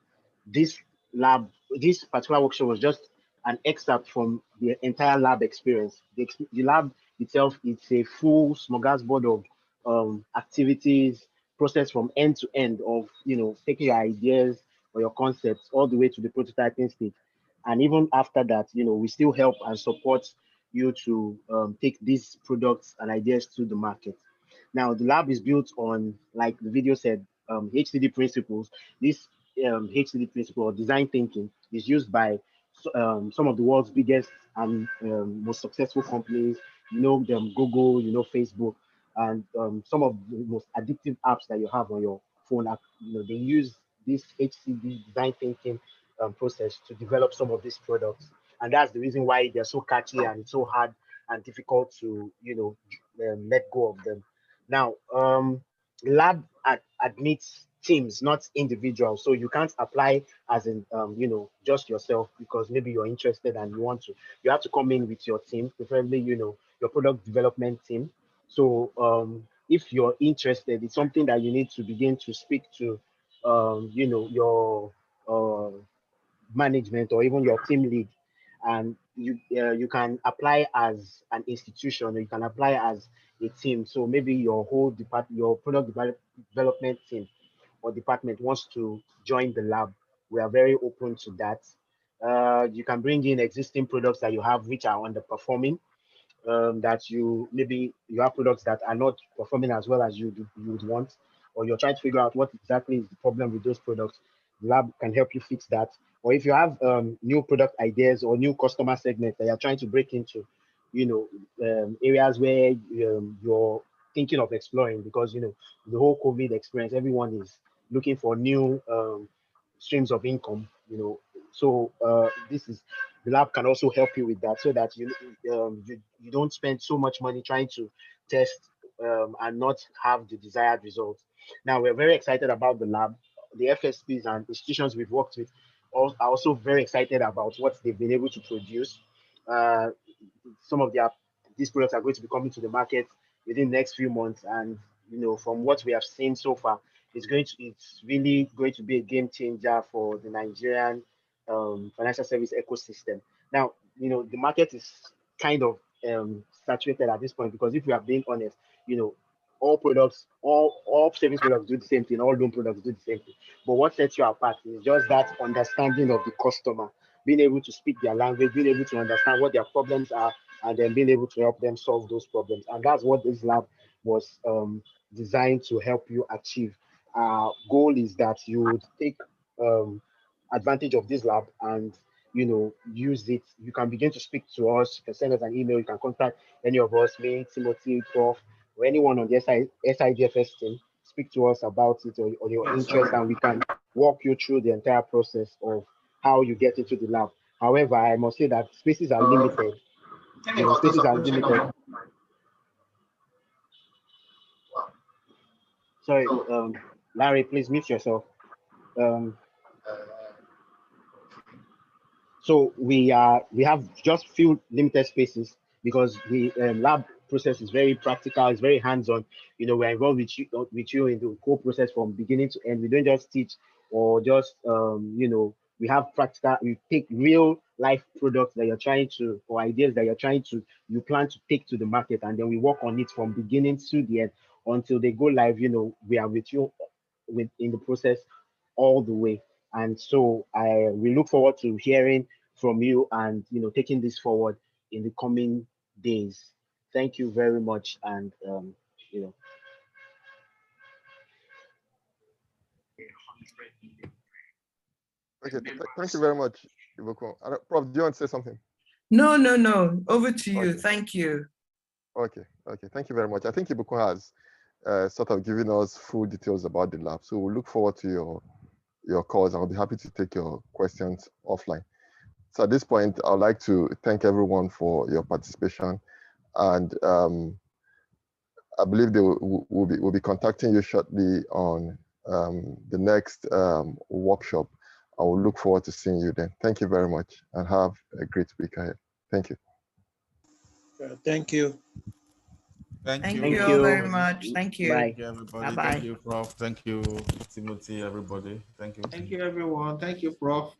this lab, this particular workshop was just an excerpt from the entire lab experience. The lab itself, it's a full smorgasbord of activities, process from end to end of, taking your ideas or your concepts all the way to the prototyping stage. And even after that, we still help and support you to take these products and ideas to the market. Now, the lab is built on, like the video said, HCD principles. This HCD principle or design thinking is used by some of the world's biggest and most successful companies. You know them, Google, Facebook, and some of the most addictive apps that you have on your phone app. They use this HCD design thinking process to develop some of these products, and that's the reason why they're so catchy and it's so hard and difficult to let go of them. Now, lab admits teams, not individuals, so you can't apply as in just yourself, because maybe you're interested and you want to. You have to come in with your team, preferably your product development team. So if you're interested, it's something that you need to begin to speak to your management or even your team lead, and you can apply as an institution, or you can apply as a team. So maybe your product development team or department wants to join the lab. We are very open to that. You can bring in existing products that you have which are underperforming, that you have products that are not performing as well as you would want, or you're trying to figure out what exactly is the problem with those products. The lab can help you fix that. Or if you have new product ideas or new customer segments that you're trying to break into, areas where you're thinking of exploring, because the whole COVID experience, everyone is looking for new streams of income. So the lab can also help you with that, so that you don't spend so much money trying to test and not have the desired results. Now, we're very excited about the lab. The FSPs and institutions we've worked with are also very excited about what they've been able to produce. Some of these products are going to be coming to the market within the next few months, and from what we have seen so far, it's really going to be a game changer for the Nigerian financial service ecosystem. Now, the market is kind of saturated at this point, because if we are being honest, all savings products do the same thing, all loan products do the same thing. But what sets you apart is just that understanding of the customer, being able to speak their language, being able to understand what their problems are, and then being able to help them solve those problems. And that's what this lab was designed to help you achieve. Our goal is that you would take advantage of this lab and use it. You can begin to speak to us. You can send us an email. You can contact any of us, me, Timothy, Prof, or anyone on the SIGFS team. Speak to us about it, or your interest, and we can walk you through the entire process of how you get into the lab. However, I must say that spaces are limited. Spaces are limited. Sorry, Larry, please mute yourself. So we have just few limited spaces, because the lab process is very practical, it's very hands-on. We're involved with you in the whole process from beginning to end. We don't just teach or just we have practical. We take real life products that you're trying to, or ideas that you plan to take to the market, and then we work on it from beginning to the end until they go live. We are with you in the process all the way. And so we look forward to hearing from you and taking this forward in the coming days. Thank you very much. And Okay, thank you very much, Ibukun. Prof, do you want to say something? No. Over to you. Okay. Thank you. Okay. Thank you very much. I think Ibukun has sort of given us full details about the lab. So we'll look forward to your calls. I'll be happy to take your questions offline. So at this point, I'd like to thank everyone for your participation. And I believe they will be contacting you shortly on the next workshop I will look forward to seeing you then. Thank you very much and have a great week ahead. Thank you. Thank you. Thank you all very much. Thank you. Thank you, everybody. Bye-bye. Thank you, Prof. Thank you, Timothy, everybody. Thank you. Thank you, everyone. Thank you, Prof.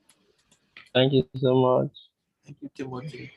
Thank you so much. Thank you, Timothy.